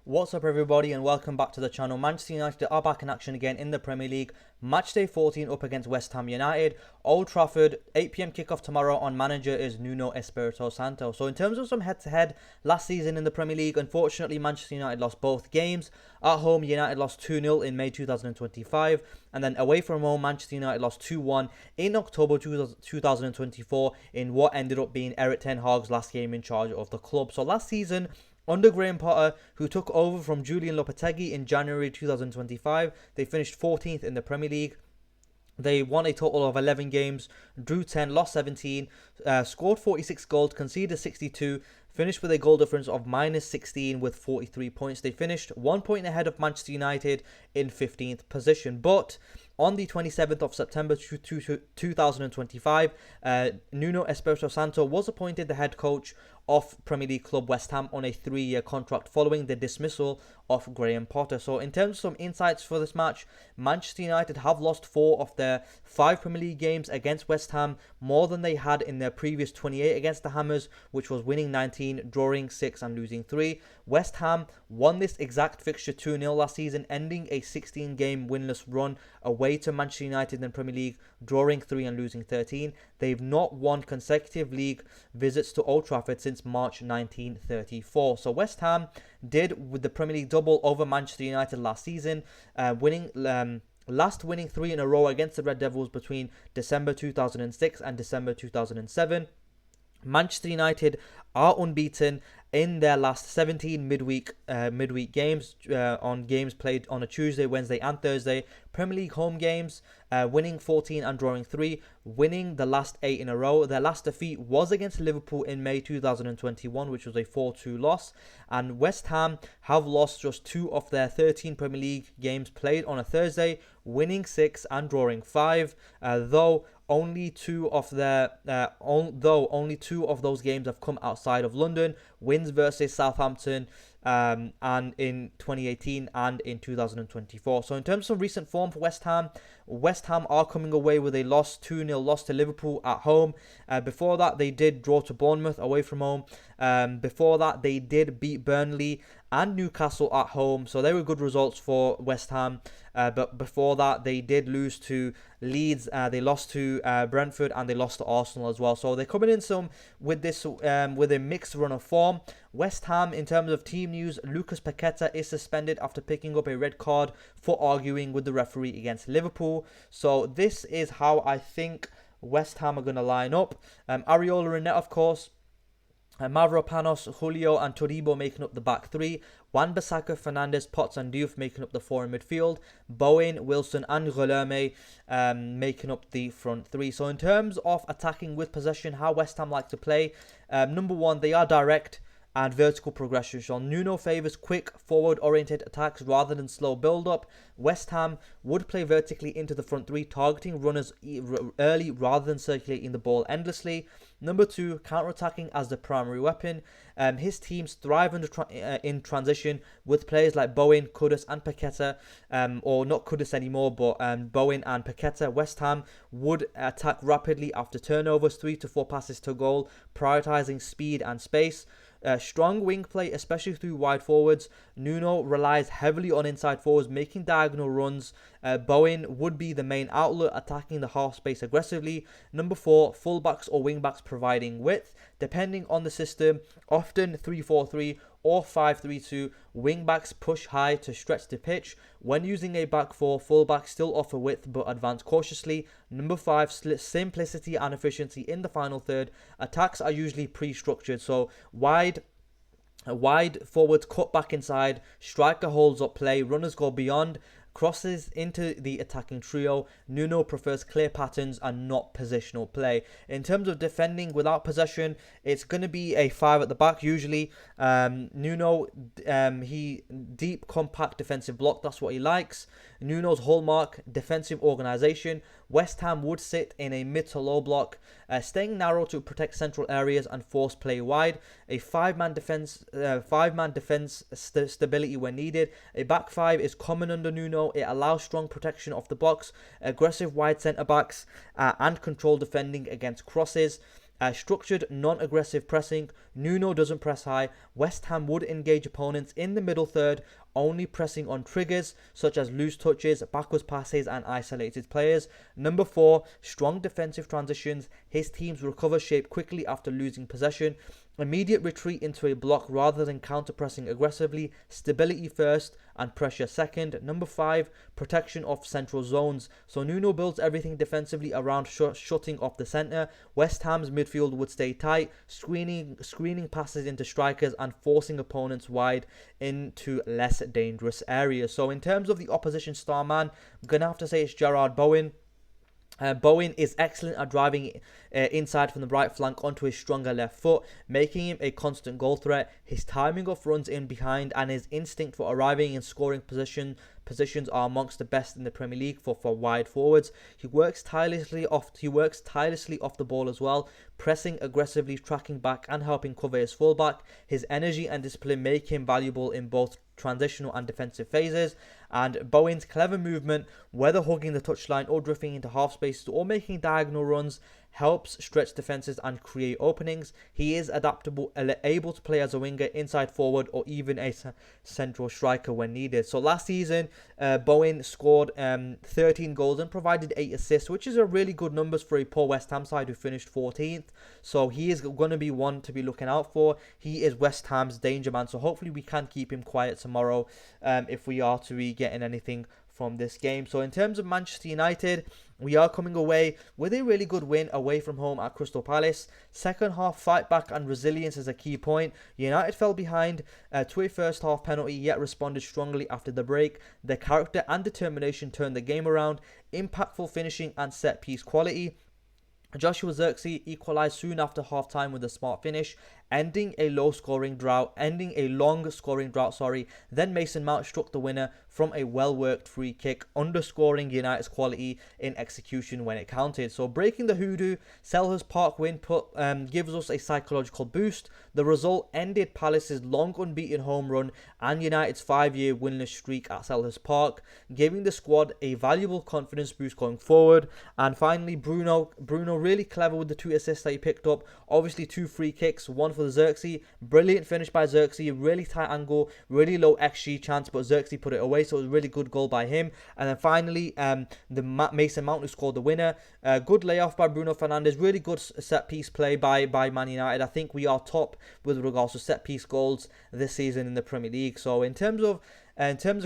What's up everybody and welcome back to the channel. Manchester United are back in action again in the Premier League. Matchday 14 up against West Ham United. Old Trafford, 8 PM kickoff tomorrow. On manager is Nuno Espirito Santo. So in terms of some head-to-head last season in the Premier League, unfortunately Manchester United lost both games. At home, United lost 2-0 in May 2025. And then away from home, Manchester United lost 2-1 in October 2024 in what ended up being Erik ten Hag's last game in charge of the club. So last season, under Graham Potter, who took over from Julian Lopetegui in January 2025, they finished 14th in the Premier League. They won a total of 11 games, drew 10, lost 17, scored 46 goals, conceded 62, finished with a goal difference of minus 16 with 43 points. They finished 1 point ahead of Manchester United in 15th position. But on the 27th of September 2025, Nuno Espirito Santo was appointed the head coach of Premier League club West Ham on a 3-year contract following the dismissal of Graham Potter. So in terms of some insights for this match, Manchester United have lost 4 of their 5 Premier League games against West Ham, more than they had in their previous 28 against the Hammers, which was winning 19, drawing 6 and losing 3. West Ham won this exact fixture 2-0 last season, ending a 16-game winless run away to Manchester United in the Premier League, drawing 3 and losing 13. They've not won consecutive league visits to Old Trafford since March 1934. So West Ham did with the Premier League double over Manchester United last season, winning 3 in a row against the Red Devils between December 2006 and December 2007. Manchester United are unbeaten in their last 17 midweek games, on games played on a Tuesday, Wednesday and Thursday. Premier League home games, winning 14 and drawing 3, winning the last 8 in a row. Their last defeat was against Liverpool in May 2021, which was a 4-2 loss. And West Ham have lost just 2 of their 13 Premier League games played on a Thursday, winning 6 and drawing 5, though only 2 of those games have come outside of London. Wins versus Southampton and in 2018 and in 2024. So in terms of recent form for West Ham are coming away with a 2-0 loss to Liverpool at home. Before that, they did draw to Bournemouth away from home. Before that, they did beat Burnley and Newcastle at home. So they were good results for West Ham. But before that, they did lose to Leeds. They lost to Brentford and they lost to Arsenal as well. So they're coming in with a mixed run of form. West Ham, in terms of team news, Lucas Paqueta is suspended after picking up a red card for arguing with the referee against Liverpool. So this is how I think West Ham are going to line up. Areola in net, of course. Mavropanos, Julio and Todibo making up the back 3. Wan-Bissaka, Fernandez, Potts and Diouf making up the 4 in midfield. Bowen, Wilson and Guilherme making up the front 3. So in terms of attacking with possession, how West Ham like to play, number 1, they are direct and vertical progression. So Nuno favours quick, forward-oriented attacks rather than slow build-up. West Ham would play vertically into the front 3, targeting runners early rather than circulating the ball endlessly. Number 2, counter-attacking as the primary weapon. His teams thrive in transition with players like Bowen, Kudus and Paqueta, or not Kudus anymore, but Bowen and Paqueta. West Ham would attack rapidly after turnovers, 3 to 4 passes to goal, prioritising speed and space. Strong wing play, especially through wide forwards. Nuno relies heavily on inside forwards, making diagonal runs. Bowen would be the main outlet, attacking the half space aggressively. Number 4, fullbacks or wingbacks providing width. Depending on the system, often 3-4-3 or 5-3-2. Wingbacks push high to stretch the pitch. When using a back 4, fullbacks still offer width but advance cautiously. Number 5, simplicity and efficiency in the final third. Attacks are usually pre-structured, so wide forwards cut back inside, striker holds up play, runners go beyond, crosses into the attacking trio. Nuno prefers clear patterns and not positional play. In terms of defending without possession, it's going to be a 5 at the back usually. Nuno, he deep, compact defensive block, that's what he likes. Nuno's hallmark, defensive organisation. West Ham would sit in a mid to low block, staying narrow to protect central areas and force play wide. A five-man defense stability when needed. A back 5 is common under Nuno. It allows strong protection of the box, aggressive wide centre backs, and controlled defending against crosses. Structured, non-aggressive pressing. Nuno doesn't press high. West Ham would engage opponents in the middle third, only pressing on triggers such as loose touches, backwards passes, and isolated players. Number 4, strong defensive transitions. His teams recover shape quickly after losing possession. Immediate retreat into a block rather than counter-pressing aggressively. Stability first and pressure second. Number 5, protection of central zones. So Nuno builds everything defensively around shutting off the centre. West Ham's midfield would stay tight, screening passes into strikers and forcing opponents wide into less dangerous areas. So in terms of the opposition star man, I'm going to have to say it's Jarrod Bowen. Bowen is excellent at driving inside from the right flank onto his stronger left foot, making him a constant goal threat. His timing of runs in behind and his instinct for arriving in scoring positions are amongst the best in the Premier League for wide forwards. He works tirelessly off the ball as well, pressing aggressively, tracking back and helping cover his fullback. His energy and discipline make him valuable in both transitional and defensive phases. And Bowen's clever movement, whether hugging the touchline or drifting into half spaces or making diagonal runs, helps stretch defenses and create openings. He is adaptable, able to play as a winger, inside forward, or even a central striker when needed. So last season, Bowen scored 13 goals and provided 8 assists, which is a really good numbers for a poor West Ham side who finished 14th. So he is going to be one to be looking out for. He is West Ham's danger man. So hopefully we can keep him quiet tomorrow if we are to be getting anything from this game. So in terms of Manchester United, we are coming away with a really good win away from home at Crystal Palace. Second half fight back and resilience is a key point. United fell behind to a first half penalty, yet responded strongly after the break. Their character and determination turned the game around. Impactful finishing and set piece quality. Joshua Zirkzee equalised soon after half-time with a smart finish, ending a long scoring drought. Then Mason Mount struck the winner from a well-worked free kick, underscoring United's quality in execution when it counted. So breaking the hoodoo, Selhurst Park win gives us a psychological boost. The result ended Palace's long unbeaten home run and United's 5-year winless streak at Selhurst Park, giving the squad a valuable confidence boost going forward. And finally, Bruno really clever with the 2 assists that he picked up. Obviously 2 free kicks, one for the Zirkzee. Brilliant finish by Zirkzee, really tight angle, really low XG chance, but Zirkzee put it away, so it was a really good goal by him. And then finally, the Mason Mount who scored the winner. Good layoff by Bruno Fernandes, really good set piece play by Man United. I think we are top with regards to set piece goals this season in the Premier League. So in terms of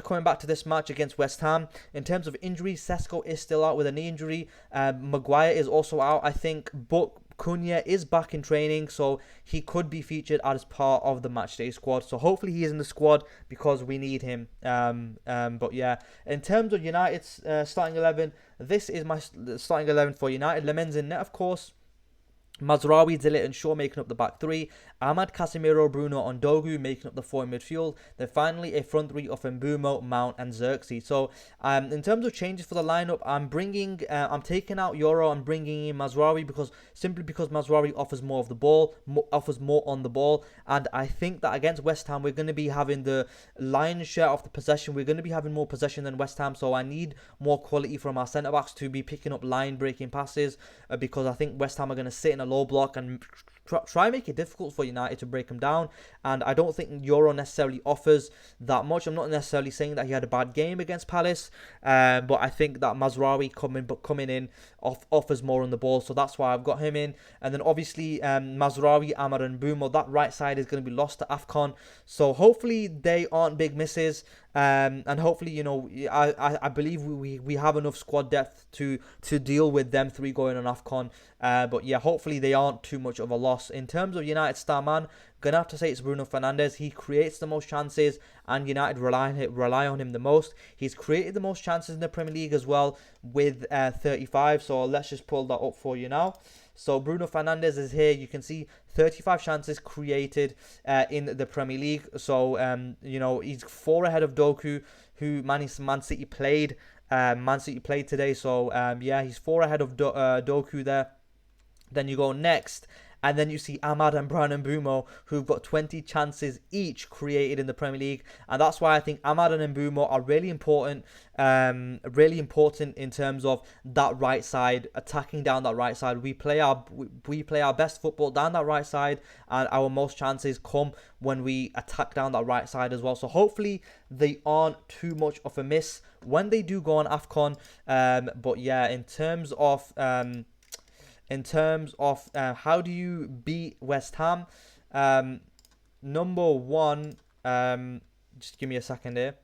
coming back to this match against West Ham, in terms of injuries, Sesko is still out with a knee injury. Maguire is also out, I think, but Cunha is back in training, so he could be featured as part of the Matchday squad. So hopefully he is in the squad because we need him. But yeah, in terms of United's starting 11, this is my starting 11 for United. Lemens in net, of course. Mazraoui, Zillet and Shaw making up the back 3. Ahmad, Casemiro, Bruno and Dogu making up the 4 in midfield. Then finally a front 3 of Mbumo, Mount and Zirkzee. So in terms of changes for the lineup, I'm taking out Yoro and bringing in Mazraoui because Mazraoui offers more of the ball, offers more on the ball. And I think that against West Ham, we're going to be having the lion's share of the possession. We're going to be having more possession than West Ham. So I need more quality from our centre-backs to be picking up line-breaking passes because I think West Ham are going to sit in a low block and try and make it difficult for United to break them down. And I don't think Euro necessarily offers that much. I'm not necessarily saying that he had a bad game against Palace, but I think that Mazraoui coming in offers more on the ball, so that's why I've got him in. And then obviously Mazraoui, Amar and Mbumo, that right side is going to be lost to AFCON, so hopefully they aren't big misses. And hopefully, you know, I believe we have enough squad depth to deal with them 3 going on AFCON. But yeah, hopefully they aren't too much of a loss. In terms of United star man, gonna have to say it's Bruno Fernandes. He creates the most chances and United rely on him the most. He's created the most chances in the Premier League as well with 35. So let's just pull that up for you now. So Bruno Fernandes is here. You can see 35 chances created in the Premier League. So you know, he's 4 ahead of Doku, who Man City played today. So yeah, he's 4 ahead of Doku there. Then you go next And then you see Ahmad and Brian Mbumo, who've got 20 chances each created in the Premier League. And that's why I think Ahmad and Mbumo are really important in terms of that right side, attacking down that right side. We play our best football down that right side, and our most chances come when we attack down that right side as well. So hopefully they aren't too much of a miss when they do go on AFCON. But yeah, in terms of how do you beat West Ham, number one, just give me a second here.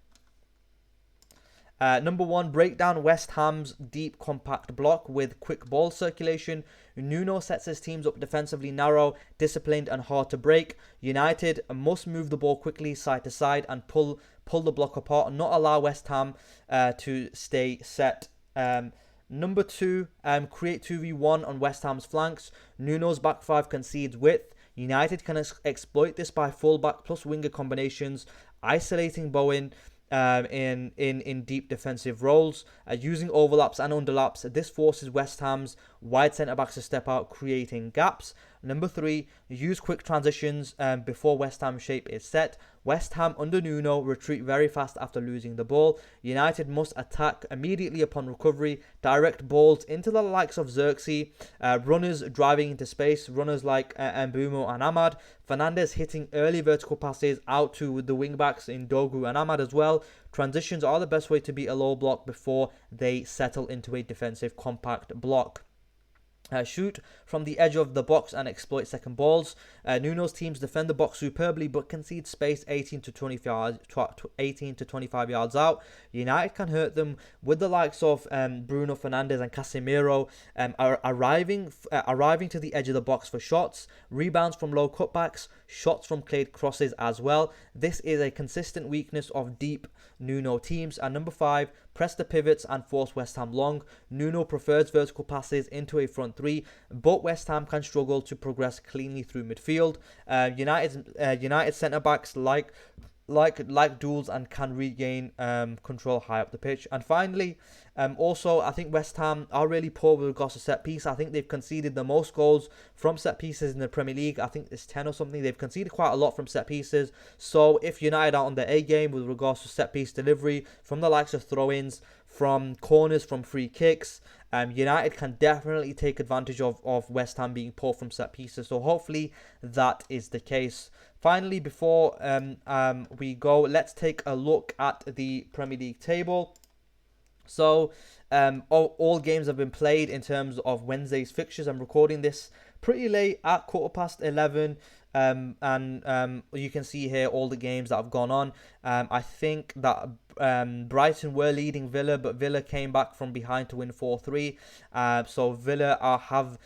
Number one, break down West Ham's deep, compact block with quick ball circulation. Nuno sets his teams up defensively narrow, disciplined and hard to break. United must move the ball quickly side to side and pull the block apart and not allow West Ham to stay set. Number two, create 2v1 on West Ham's flanks. Nuno's back five concedes width. United can exploit this by fullback plus winger combinations, isolating Bowen in deep defensive roles, using overlaps and underlaps. This forces West Ham's wide centre backs to step out, creating gaps. Number three, use quick transitions before West Ham shape is set. West Ham under Nuno retreat very fast after losing the ball. United must attack immediately upon recovery, direct balls into the likes of Xerxes, runners driving into space, runners like Mbumo and Ahmad. Fernandes hitting early vertical passes out to the wingbacks in Dogu and Ahmad as well. Transitions are the best way to beat a low block before they settle into a defensive compact block. Shoot from the edge of the box and exploit second balls. Nuno's teams defend the box superbly but concede space 18 to 25 yards out. United can hurt them with the likes of Bruno Fernandes and Casemiro arriving to the edge of the box for shots, rebounds from low cutbacks, shots from cleared crosses as well. This is a consistent weakness of deep Nuno teams. And number five, press the pivots and force West Ham long. Nuno prefers vertical passes into a front three, but West Ham can struggle to progress cleanly through midfield. United centre backs like duels and can regain control high up the pitch. And finally, also I think West Ham are really poor with regards to set piece. I think they've conceded the most goals from set pieces in the Premier League. I think it's 10 or something. They've conceded quite a lot from set pieces. So if United are on their A game with regards to set piece delivery from the likes of throw-ins, from corners, from free kicks, United can definitely take advantage of West Ham being poor from set pieces. So hopefully that is the case. Finally, before we go, let's take a look at the Premier League table. So all games have been played in terms of Wednesday's fixtures. I'm recording this pretty late at 11:15. And you can see here all the games that have gone on. I think that Brighton were leading Villa, but Villa came back from behind to win 4-3. So Villa have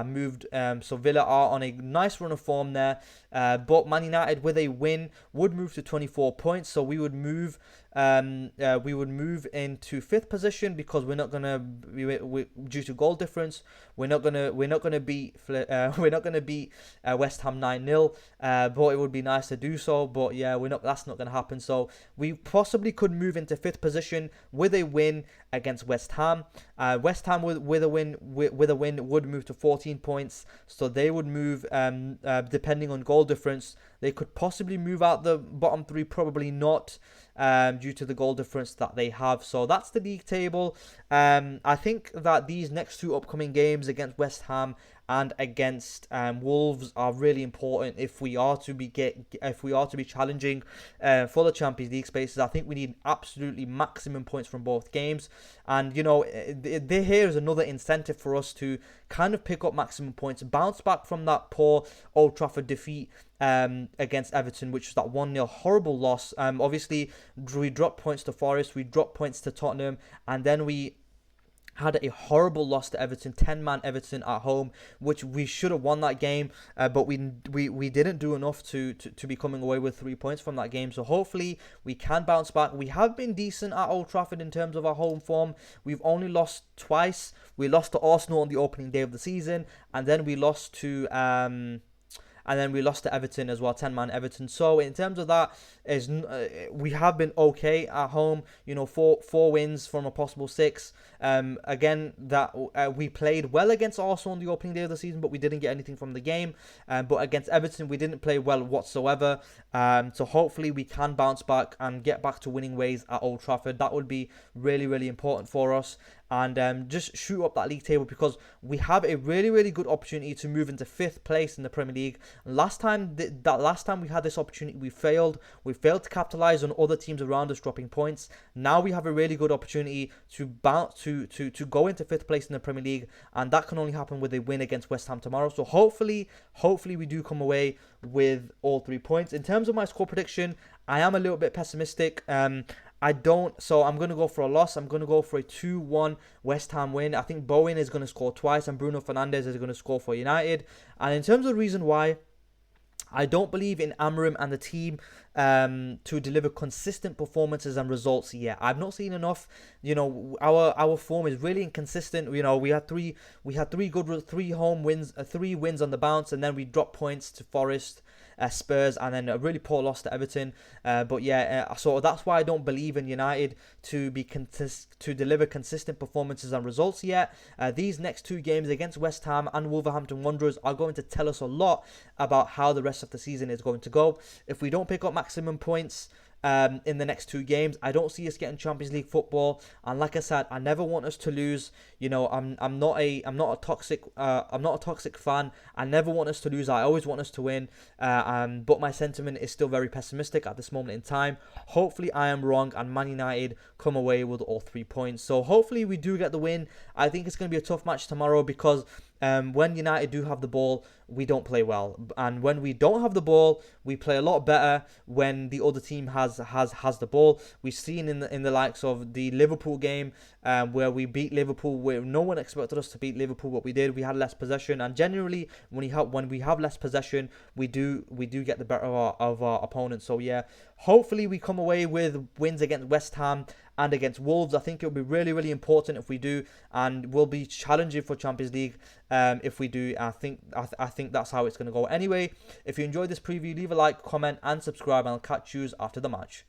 moved. So Villa are on a nice run of form there. But Man United with a win would move to 24 points. So we would move into fifth position because we're not gonna due to goal difference. We're not gonna beat West Ham 9-0. But it would be nice to do so. But yeah, that's not gonna happen. So we possibly could move into fifth position with a win against West Ham. West Ham with a win would move to 14 points. So they would move depending on goal difference. They could possibly move out the bottom three, probably not, due to the goal difference that they have. So that's the league table. I think that these next two upcoming games against West Ham and against Wolves are really important if we are to be challenging for the Champions League spaces. I think we need absolutely maximum points from both games, and here is another incentive for us to kind of pick up maximum points, bounce back from that poor Old Trafford defeat against Everton, which was that 1-0 horrible loss. Obviously we dropped points to Forest, we dropped points to Tottenham, and then we had a horrible loss to Everton, 10-man Everton at home, which we should have won that game, but we didn't do enough to be coming away with 3 points from that game. So hopefully we can bounce back. We have been decent at Old Trafford in terms of our home form. We've only lost twice. We lost to Arsenal on the opening day of the season, and then we lost to and then we lost to Everton as well, 10-man Everton. So in terms of that, we have been okay at home. Four wins from a possible six. Again, that we played well against Arsenal on the opening day of the season, but we didn't get anything from the game. But against Everton, we didn't play well whatsoever. So hopefully we can bounce back and get back to winning ways at Old Trafford. That would be really, really important for us. And just shoot up that league table, because we have a really, really good opportunity to move into 5th place in the Premier League. Last time we had this opportunity, we failed. We failed to capitalise on other teams around us dropping points. Now we have a really good opportunity to bounce to go into 5th place in the Premier League, and that can only happen with a win against West Ham tomorrow. So hopefully we do come away with all 3 points. In terms of my score prediction, I am a little bit pessimistic. So I'm going to go for a loss. I'm going to go for a 2-1 West Ham win. I think Bowen is going to score twice and Bruno Fernandes is going to score for United. And in terms of the reason why, I don't believe in Amorim and the team to deliver consistent performances and results yet. I've not seen enough. Our form is really inconsistent. We had three home wins, 3 wins on the bounce, and then we dropped points to Forest, Spurs, and then a really poor loss to Everton. So that's why I don't believe in United to deliver consistent performances and results yet. These next 2 games against West Ham and Wolverhampton Wanderers are going to tell us a lot about how the rest of the season is going to go. If we don't pick up maximum points in the next 2 games, I don't see us getting Champions League football. And like I said, I never want us to lose. I'm not a toxic fan. I never want us to lose. I always want us to win. But my sentiment is still very pessimistic at this moment in time. Hopefully I am wrong and Man United come away with all 3 points. So hopefully we do get the win. I think it's going to be a tough match tomorrow, because when United do have the ball, we don't play well, and when we don't have the ball, we play a lot better when the other team has the ball. We've seen in the likes of the Liverpool game, where we beat Liverpool, where no one expected us to beat Liverpool, but we did. We had less possession, and generally when we have less possession, we do get the better of our opponents. So yeah, hopefully we come away with wins against West Ham and against Wolves. I think it'll be really, really important if we do, and we'll be challenging for Champions League if we do. I think that's how it's going to go. Anyway, if you enjoyed this preview, leave a like, comment, and subscribe, and I'll catch you after the match.